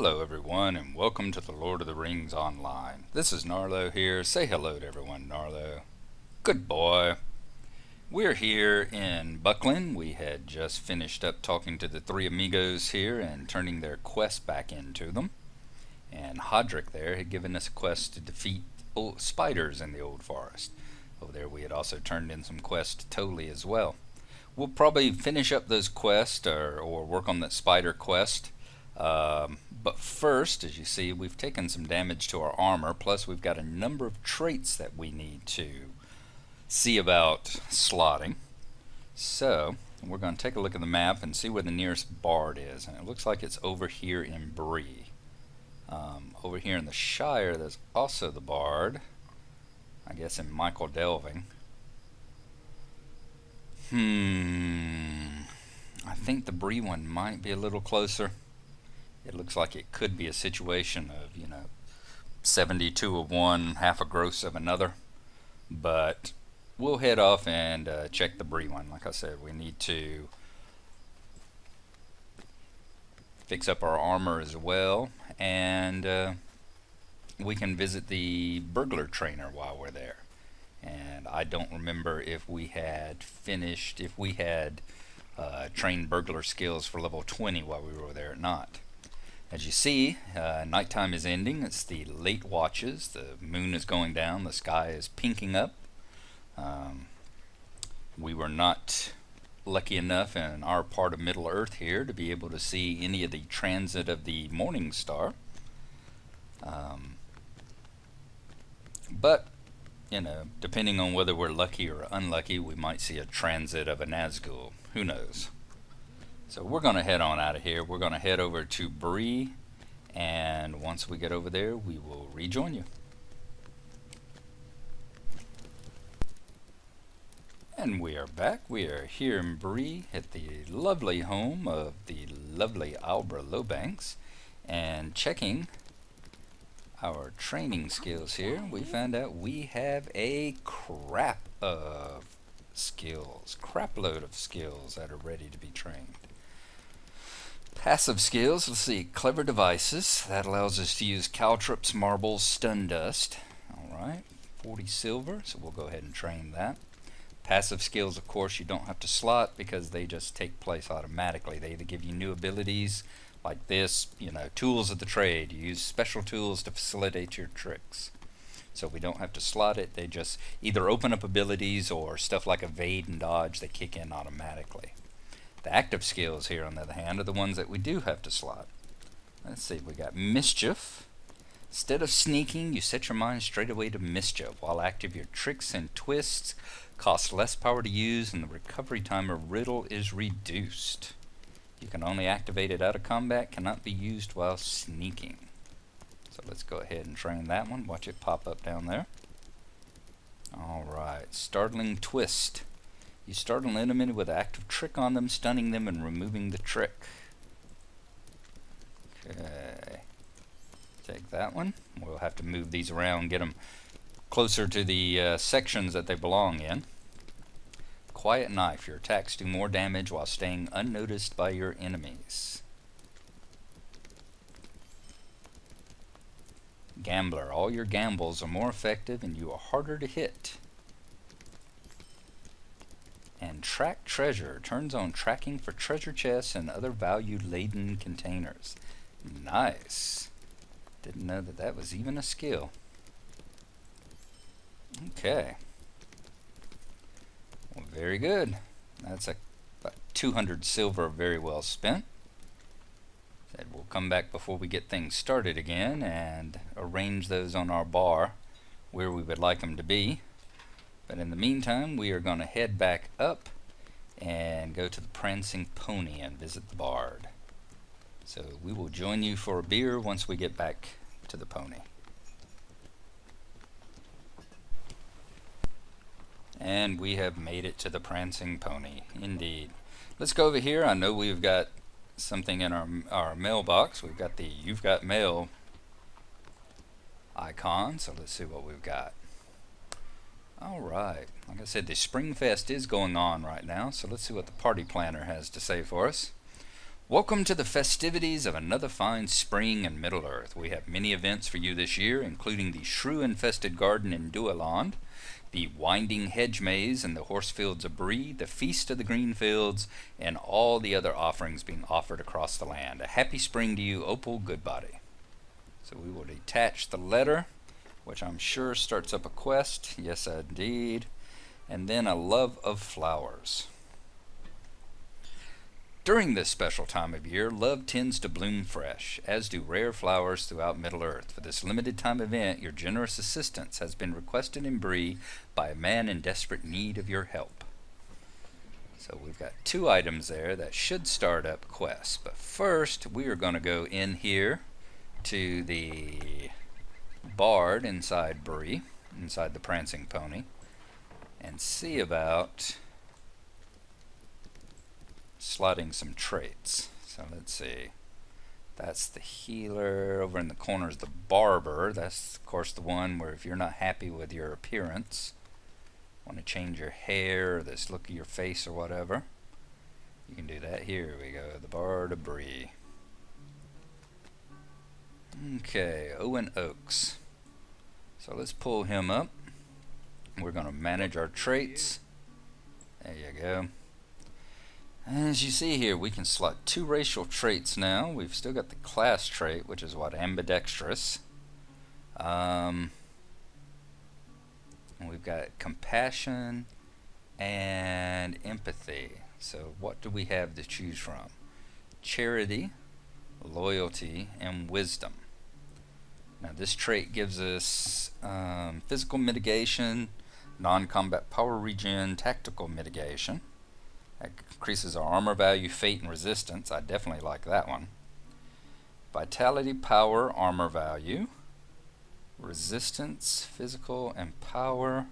Hello everyone and welcome to the Lord of the Rings Online. This is Gnarlo here. Say hello to everyone, Gnarlo. Good boy. We're here in Buckland. We had just finished up talking to the three amigos here and turning their quest back into them. And Hodrick there had given us a quest to defeat spiders in the old forest. Over there we had also turned in some quests to Tolly as well. We'll probably finish up those quests or work on that spider quest. But first, as you see, we've taken some damage to our armor, plus we've got a number of traits that we need to see about slotting. So, we're going to take a look at the map and see where the nearest bard is. And it looks like it's over here in Bree. Over here in the Shire, there's also the bard. I guess in Michael Delving. I think the Bree one might be a little closer. It looks like it could be a situation of, 72 of one, half a gross of another. But we'll head off and check the Bree one. Like I said, we need to fix up our armor as well. And we can visit the burglar trainer while we're there. And I don't remember if we had trained burglar skills for level 20 while we were there or not. As you see, nighttime is ending. It's the late watches. The moon is going down. The sky is pinking up. We were not lucky enough in our part of Middle Earth here to be able to see any of the transit of the morning star. But, depending on whether we're lucky or unlucky, we might see a transit of a Nazgul. Who knows? So we're going to head on out of here. We're going to head over to Bree, and once we get over there, we will rejoin you. And we are back. We are here in Bree at the lovely home of the lovely Albra Lowbanks, and checking our training skills here, we found out we have a crapload of skills that are ready to be trained. Passive skills, let's see, clever devices, that allows us to use caltrops, marbles, stun dust. Alright, 40 silver, so we'll go ahead and train that. Passive skills, of course, you don't have to slot because they just take place automatically. They either give you new abilities like this, tools of the trade. You use special tools to facilitate your tricks. So we don't have to slot it. They just either open up abilities or stuff like evade and dodge, they kick in automatically. The active skills here, on the other hand, are the ones that we do have to slot. Let's see, we got mischief. Instead of sneaking, you set your mind straight away to mischief. While active, your tricks and twists cost less power to use, and the recovery time of riddle is reduced. You can only activate it out of combat, cannot be used while sneaking. So let's go ahead and train that one. Watch it pop up down there. Alright, startling twist. You startle an enemy with an active trick on them, stunning them and removing the trick. Okay. Take that one. We'll have to move these around, get them closer to the sections that they belong in. Quiet knife. Your attacks do more damage while staying unnoticed by your enemies. Gambler. All your gambles are more effective and you are harder to hit. And track treasure. Turns on tracking for treasure chests and other value-laden containers. Nice. Didn't know that that was even a skill. Okay. Well, very good. That's about 200 silver very well spent. Said we'll come back before we get things started again and arrange those on our bar where we would like them to be. But in the meantime, we are going to head back up and go to the Prancing Pony and visit the bard. So we will join you for a beer once we get back to the pony. And we have made it to the Prancing Pony, indeed. Let's go over here. I know we've got something in our mailbox. We've got the You've Got Mail icon, so let's see what we've got. Alright, like I said, the Spring Fest is going on right now, so let's see what the party planner has to say for us. Welcome to the festivities of another fine spring in Middle-earth. We have many events for you this year, including the shrew-infested garden in Dueland, the winding hedge maze in the horse fields of Bree, the feast of the green fields, and all the other offerings being offered across the land. A happy spring to you, Opal Goodbody. So we will detach the letter, which I'm sure starts up a quest. Yes, indeed. And then a love of flowers. During this special time of year, love tends to bloom fresh, as do rare flowers throughout Middle-earth. For this limited time event, your generous assistance has been requested in Bree by a man in desperate need of your help. So we've got 2 items there that should start up quests. But first, we are going to go in here to the bard inside Bree, inside the prancing pony, and see about slotting some traits. So let's see. That's the healer. Over in the corner is the barber. That's of course the one where if you're not happy with your appearance, want to change your hair or this look of your face or whatever, you can do that. Here we go. The Bard of Bree. Okay, Owen Oaks. So let's pull him up. We're going to manage our traits. There you go. And as you see here, we can slot 2 racial traits now. We've still got the class trait, which is what, ambidextrous. And we've got compassion and empathy. So what do we have to choose from? Charity, loyalty, and wisdom. Now this trait gives us physical mitigation, non-combat power regen, tactical mitigation. That increases our armor value, fate, and resistance. I definitely like that one. Vitality, power, armor value, resistance, physical, and power,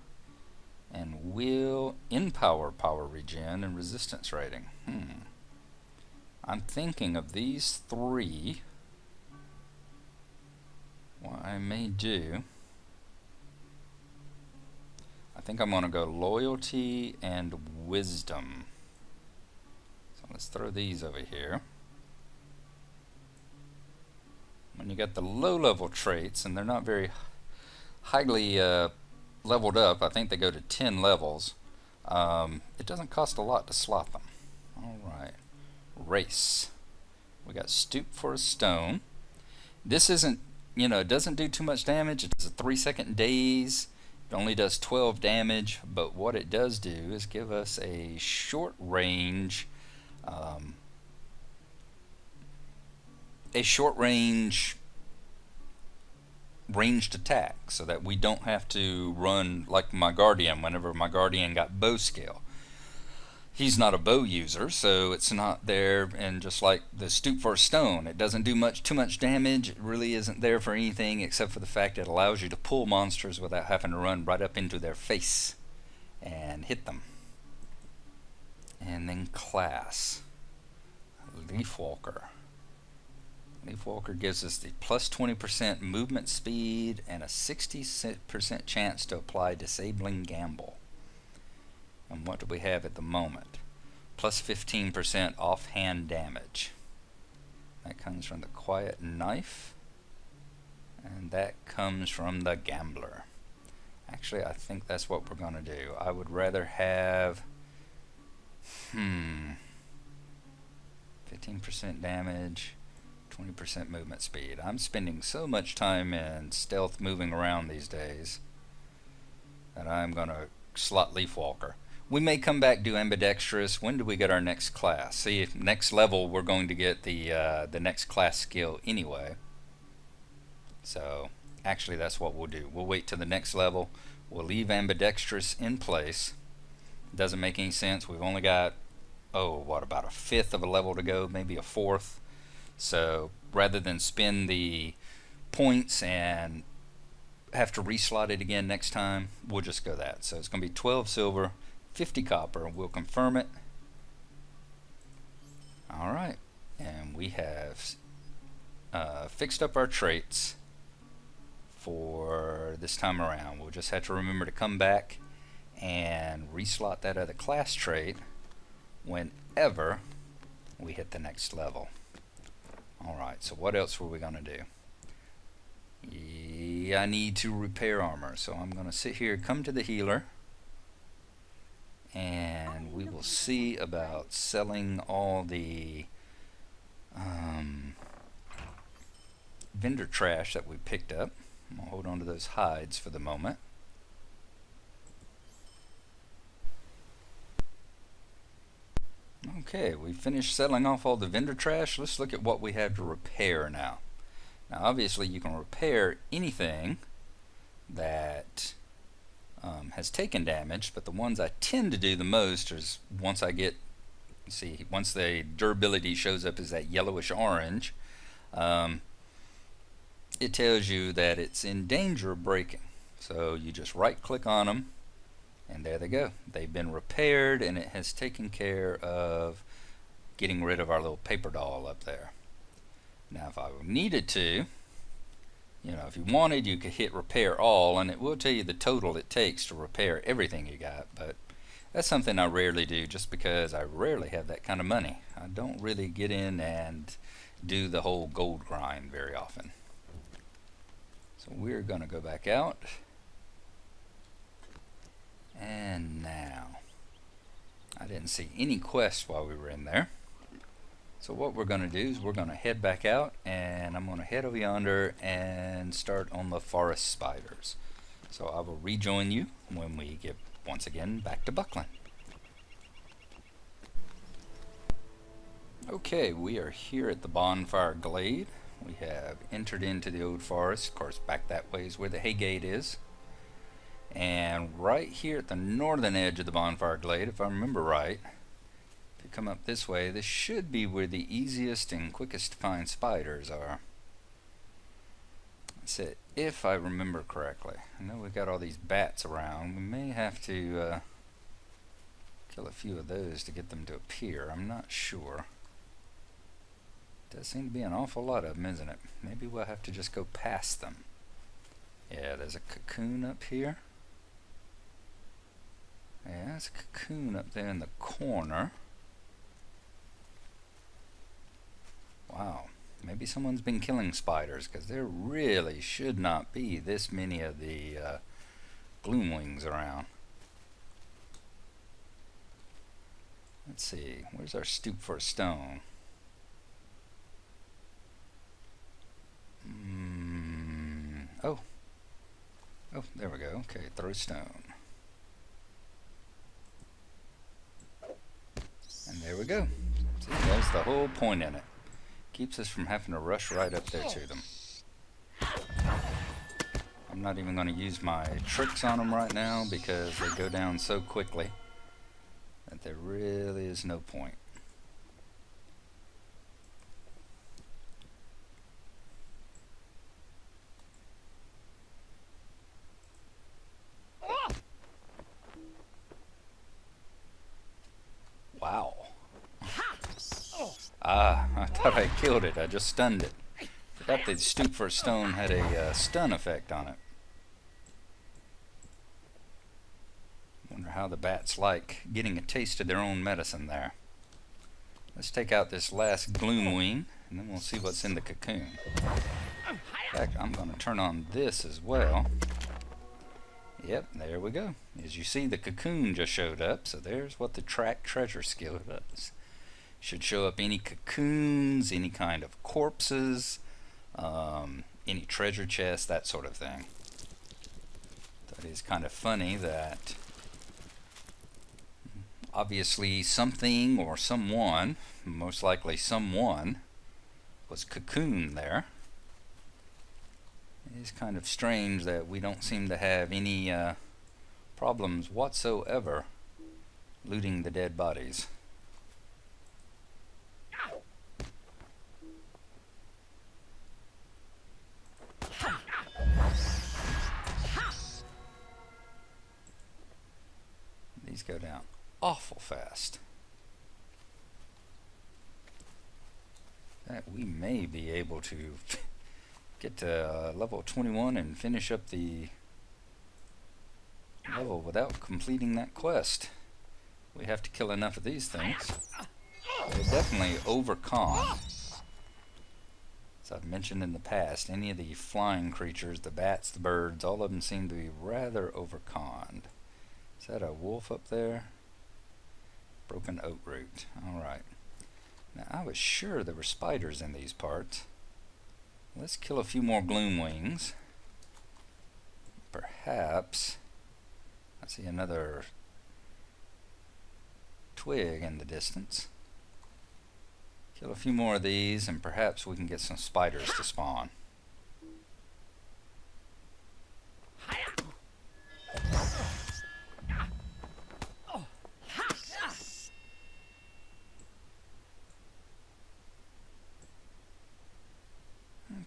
and will, in power, power regen, and resistance rating. I'm thinking of these 3. What I may do, I think I'm going to go loyalty and wisdom. Let's throw these over here. When you get the low-level traits, and they're not very highly leveled up, I think they go to 10 levels, it doesn't cost a lot to slot them. Alright. Race. We got stoop for a stone. This isn't, it doesn't do too much damage. It's a 3-second daze. It only does 12 damage, but what it does do is give us a short range ranged attack, so that we don't have to run like my guardian. Whenever my guardian got bow skill, he's not a bow user, so it's not there. And just like the stoop for a stone, it doesn't do too much damage. It really isn't there for anything except for the fact it allows you to pull monsters without having to run right up into their face and hit them. And then class. Leafwalker. Leafwalker gives us the plus 20% movement speed and a 60% chance to apply disabling gamble. And what do we have at the moment? Plus 15% offhand damage. That comes from the quiet knife. And that comes from the gambler. Actually, I think that's what we're going to do. I would rather have 15% damage, 20% movement speed. I'm spending so much time in stealth moving around these days that I'm going to slot Leafwalker. We may come back, do ambidextrous. When do we get our next class? See, if next level we're going to get the next class skill anyway. So actually that's what we'll do. We'll wait till the next level. We'll leave ambidextrous in place. Doesn't make any sense. We've only got, what, about 1/5 of a level to go, maybe a 1/4. So rather than spend the points and have to reslot it again next time, we'll just go that. So it's going to be 12 silver, 50 copper. We'll confirm it. Alright, and we have fixed up our traits for this time around. We'll just have to remember to come back and reslot that other class trait whenever we hit the next level. Alright, so what else were we going to do? Yeah, I need to repair armor, so I'm going to sit here, come to the healer, and we will see about selling all the vendor trash that we picked up. I'm going to hold on to those hides for the moment. Okay, we finished selling off all the vendor trash. Let's look at what we have to repair now. Now obviously you can repair anything that has taken damage, but the ones I tend to do the most is once I get, see, once the durability shows up as that yellowish orange, it tells you that it's in danger of breaking. So you just right click on them, and there they go. They've been repaired, and it has taken care of getting rid of our little paper doll up there. Now if I needed to, you know, if you wanted, you could hit repair all, and it will tell you the total it takes to repair everything you got, but that's something I rarely do just because I rarely have that kind of money. I don't really get in and do the whole gold grind very often. So we're going to go back out. And now, I didn't see any quests while we were in there. So what we're going to do is we're going to head back out, and I'm going to head over yonder and start on the forest spiders. So I will rejoin you when we get once again back to Buckland. Okay, we are here at the bonfire glade. We have entered into the old forest. Of course, back that way is where the hay gate is. And right here at the northern edge of the bonfire glade, if I remember right, if you come up this way, this should be where the easiest and quickest to find spiders are. That's it, if I remember correctly. I know we've got all these bats around. We may have to kill a few of those to get them to appear. I'm not sure. Does seem to be an awful lot of them, isn't it? Maybe we'll have to just go past them. Yeah, there's a cocoon up here. Yeah, there's a cocoon up there in the corner. Wow, maybe someone's been killing spiders, because there really should not be this many of the gloomwings around. Let's see, where's our stoop for a stone? Oh, there we go. Okay, throw stone. And there we go. See, that's the whole point in it. Keeps us from having to rush right up there to them. I'm not even going to use my tricks on them right now because they go down so quickly that there really is no point. Wow. Ah, I thought I killed it. I just stunned it. Forgot the stoop for a stone had a stun effect on it. Wonder how the bats like getting a taste of their own medicine there. Let's take out this last gloomwing, and then we'll see what's in the cocoon. In fact, I'm going to turn on this as well. Yep, there we go. As you see, the cocoon just showed up, so there's what the track treasure skill does. Should show up any cocoons, any kind of corpses, any treasure chests, that sort of thing. That is kind of funny that obviously something or someone, most likely someone, was cocooned there. It is kind of strange that we don't seem to have any problems whatsoever looting the dead bodies. These go down awful fast. That we may be able to get to level 21 and finish up the level without completing that quest. We have to kill enough of these things. They're definitely overconned. As I've mentioned in the past, any of the flying creatures, the bats, the birds, all of them seem to be rather overconned. Is that a wolf up there? Broken oak root. Alright. Now I was sure there were spiders in these parts. Let's kill a few more gloomwings. Perhaps I see another twig in the distance. Kill a few more of these and perhaps we can get some spiders to spawn.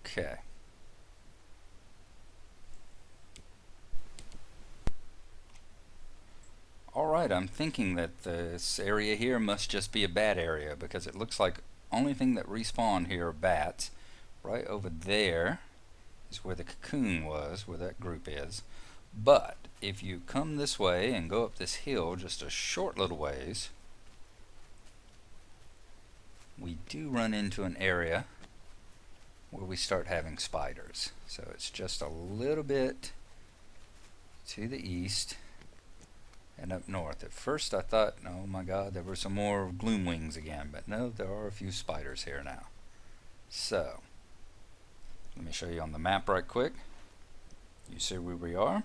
Okay. Alright, I'm thinking that this area here must just be a bat area because it looks like only thing that respawned here are bats. Right over there is where the cocoon was, where that group is. But if you come this way and go up this hill just a short little ways, we do run into an area where we start having spiders. So it's just a little bit to the east and up north. At first I thought, oh my god, there were some more gloomwings again, but no, there are a few spiders here now. So let me show you on the map right quick. You see where we are?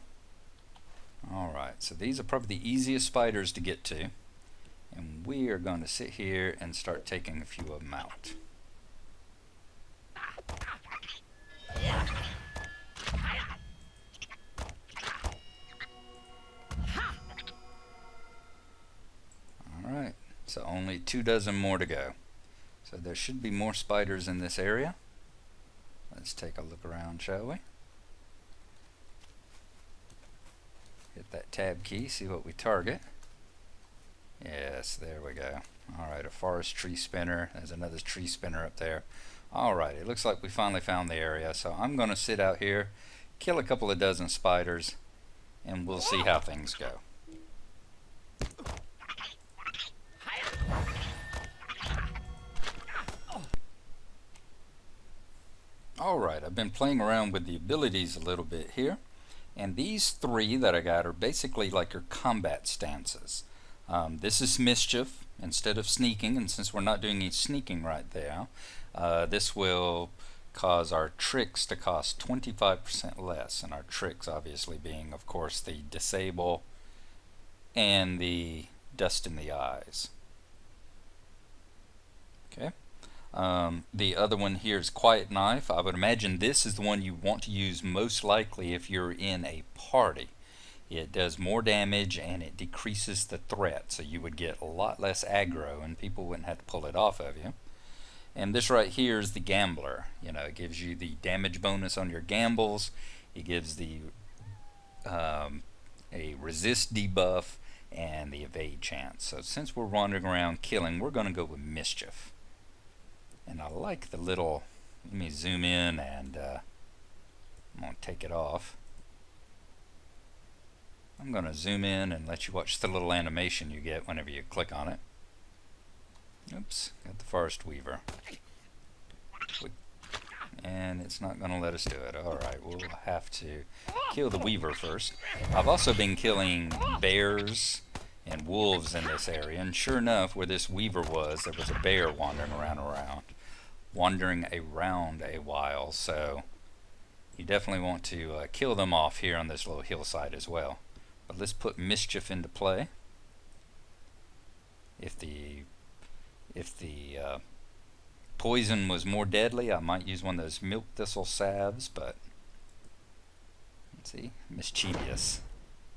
Alright, so these are probably the easiest spiders to get to, and we are going to sit here and start taking a few of them out. Alright, so only 24 more to go. So there should be more spiders in this area. Let's take a look around, shall we? Hit that tab key, see what we target. Yes, there we go. Alright, a forest tree spinner. There's another tree spinner up there. Alright, it looks like we finally found the area. So I'm going to sit out here, kill a couple of dozen spiders, and we'll see how things go. Alright, I've been playing around with the abilities a little bit here, and these three that I got are basically like your combat stances. This is mischief instead of sneaking, and since we're not doing any sneaking right now, this will cause our tricks to cost 25% less, and our tricks obviously being, of course, the disable and the dust in the eyes. Okay. The other one here is Quiet Knife. I would imagine this is the one you want to use most likely if you're in a party. It does more damage and it decreases the threat, so you would get a lot less aggro and people wouldn't have to pull it off of you. And this right here is the Gambler. You know, it gives you the damage bonus on your gambles. It gives the a resist debuff and the evade chance. So since we're wandering around killing, we're going to go with mischief. And I like the little, let me zoom in and I'm going to take it off. I'm going to zoom in and let you watch the little animation you get whenever you click on it. Oops, got the forest weaver. And it's not going to let us do it. Alright, we'll have to kill the weaver first. I've also been killing bears and wolves in this area, and sure enough, where this weaver was, there was a bear wandering around a while, so you definitely want to kill them off here on this little hillside as well. But let's put mischief into play. If the poison was more deadly, I might use one of those milk thistle salves, but let's see, mischievous.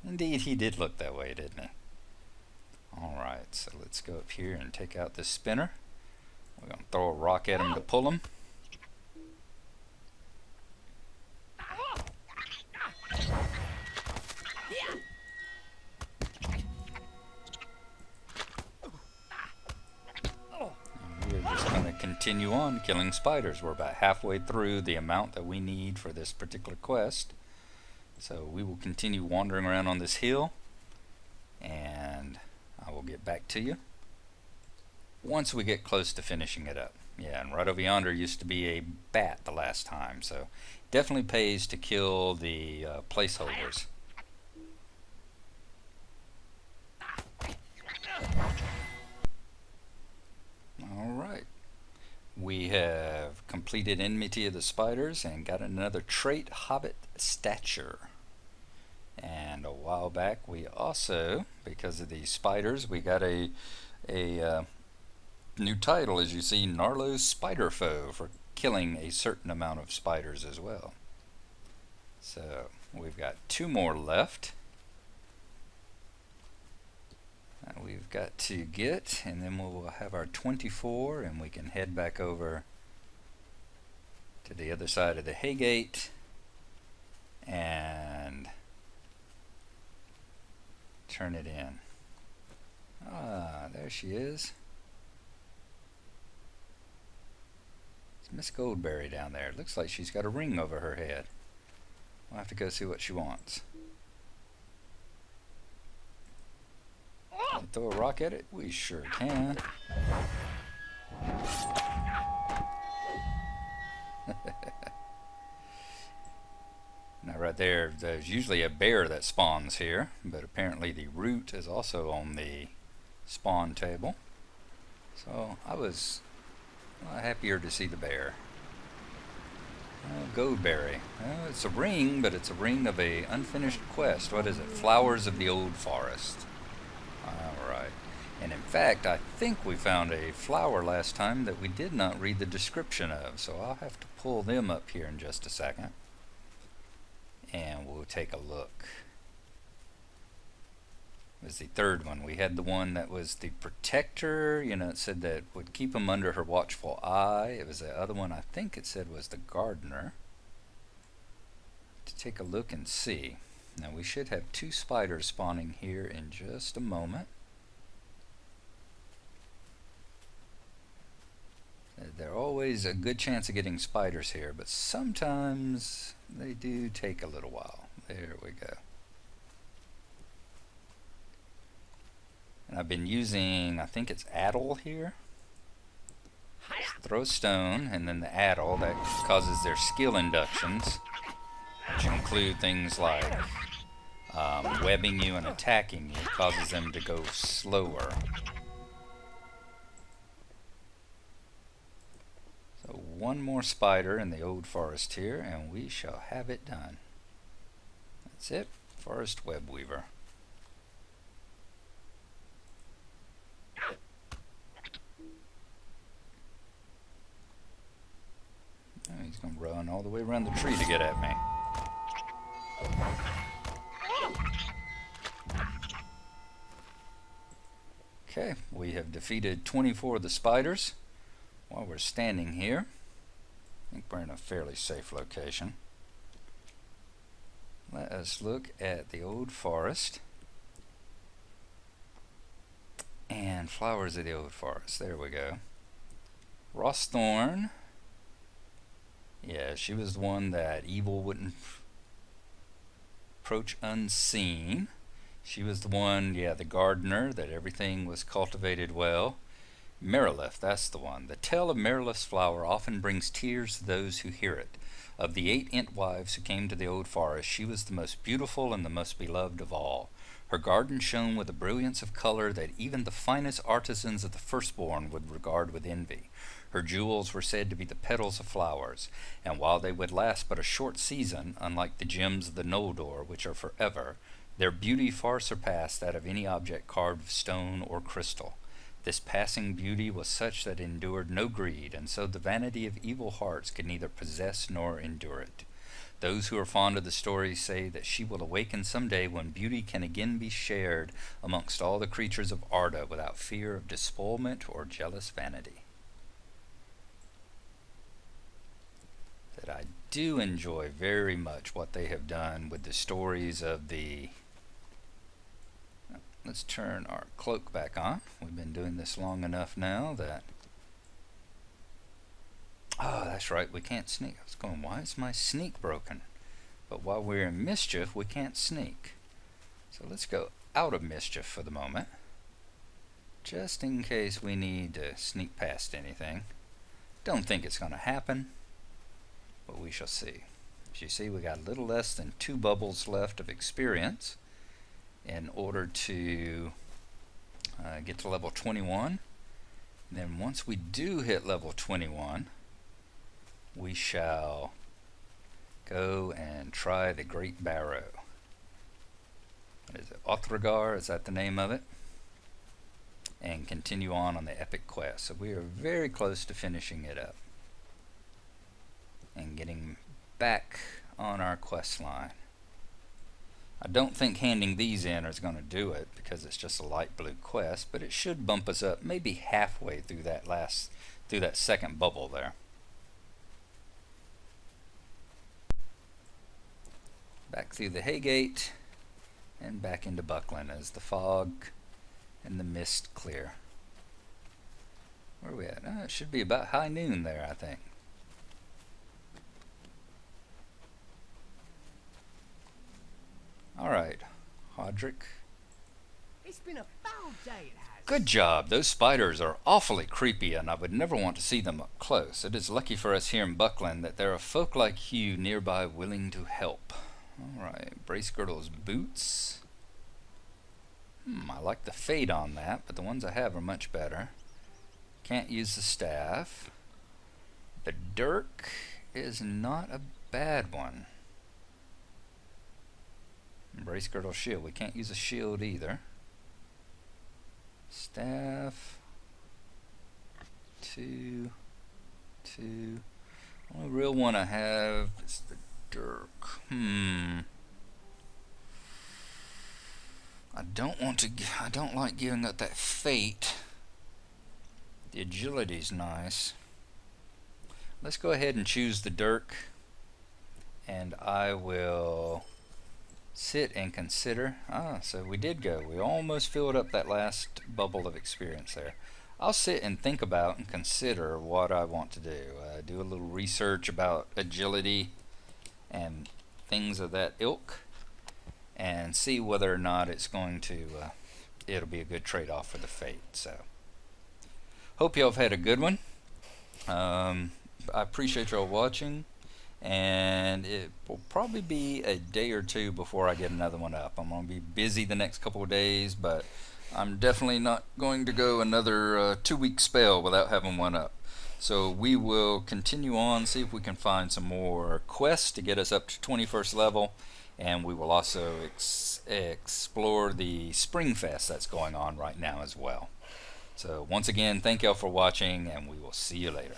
Indeed, he did look that way, didn't he? Alright, so let's go up here and take out this spinner. We're going to throw a rock at him to pull him. And we're just going to continue on killing spiders. We're about halfway through the amount that we need for this particular quest. So we will continue wandering around on this hill, and I will get back to you. once we get close to finishing it up. Yeah, and right over yonder used to be a bat the last time, so definitely pays to kill the placeholders. Alright, we have completed Enmity of the Spiders and got another trait, Hobbit Stature. And a while back we also, because of these spiders, we got a new title, as you see, Gnarlo's Spider Foe, for killing a certain amount of spiders as well. So we've got 2 more left. We've got to get, and then we'll have our 24, and we can head back over to the other side of the hay gate and turn it in. Ah, there she is. It's Miss Goldberry down there. It looks like she's got a ring over her head. We'll have to go see what she wants. Can we throw a rock at it? We sure can. Now right there's usually a bear that spawns here, but apparently the root is also on the spawn table. So I was happier to see the bear. Goldberry. Well, it's a ring, but it's a ring of a unfinished quest. What is it? Flowers of the Old Forest. Alright. And in fact, I think we found a flower last time that we did not read the description of, so I'll have to pull them up here in just a second. And we'll take a look. It was the third one. We had the one that was the protector, you know, it said that would keep them under her watchful eye. It was the other one, I think it said, was the gardener. To take a look and see. Now we should have 2 spiders spawning here in just a moment. There's always a good chance of getting spiders here, but sometimes they do take a little while. There we go. And I've been using, I think it's addle here. Just throw a stone, and then the addle, that causes their skill inductions, which include things like webbing you and attacking you. It causes them to go slower. So 1 more spider in the old forest here, and we shall have it done. That's it, Forest Web Weaver. Oh, he's going to run all the way around the tree to get at me. Okay, we have defeated 24 of the spiders. While we're standing here, I think we're in a fairly safe location. Let us look at the old forest and flowers of the old forest. There we go. Rossthorn. Yeah, she was the one that evil wouldn't approach unseen. She was the one, yeah, the gardener, that everything was cultivated well. Merilith, that's the one. The tale of Merilith's flower often brings tears to those who hear it. Of the 8 Entwives who came to the old forest, she was the most beautiful and the most beloved of all. Her garden shone with a brilliance of color that even the finest artisans of the firstborn would regard with envy. Her jewels were said to be the petals of flowers, and while they would last but a short season, unlike the gems of the Noldor, which are forever, their beauty far surpassed that of any object carved of stone or crystal. This passing beauty was such that it endured no greed, and so the vanity of evil hearts could neither possess nor endure it. Those who are fond of the story say that she will awaken some day when beauty can again be shared amongst all the creatures of Arda without fear of despoilment or jealous vanity. That I do enjoy very much what they have done with the stories of the... Let's turn our cloak back on. We've been doing this long enough now that... Oh, that's right, we can't sneak. I was going, why is my sneak broken? But while we're in mischief, we can't sneak. So let's go out of mischief for the moment. just in case we need to sneak past anything. Don't think it's going to happen, but we shall see. As you see, we got a little less than 2 bubbles left of experience in order to get to level 21. Then once we do hit level 21, we shall go and try the Great Barrow. What is it? LOTRO, is that the name of it? And continue on the epic quest. So we are very close to finishing it up and getting back on our quest line. I don't think handing these in is going to do it because it's just a light blue quest, but it should bump us up maybe halfway through that second bubble there. Back through the Haygate and back into Buckland as the fog and the mist clear. Where are we at? It should be about high noon there, I think. Alright, Hodrick. It's been a foul day, it has. Good job. Those spiders are awfully creepy, and I would never want to see them up close. It is lucky for us here in Buckland that there are folk like you nearby willing to help. Alright, Bracegirdle's boots. I like the fade on that, but the ones I have are much better. Can't use the staff. The dirk is not a bad one. Bracegirdle shield. We can't use a shield either. Staff. 2. Only real one I have is the dirk. I don't like giving up that fate. The agility's nice. Let's go ahead and choose the dirk, and I will sit and consider. So we did go. We almost filled up that last bubble of experience there. I'll sit and think about and consider what I want to do. Do a little research about agility and things of that ilk, and see whether or not it's going to it'll be a good trade-off for the fate. So hope y'all have had a good one. I appreciate y'all watching, and it will probably be a day or two before I get another one up. I'm going to be busy the next couple of days, but I'm definitely not going to go another 2-week spell without having one up. So we will continue on, see if we can find some more quests to get us up to 21st level, and we will also explore the Spring Fest that's going on right now as well. So once again, thank y'all for watching, and we will see you later.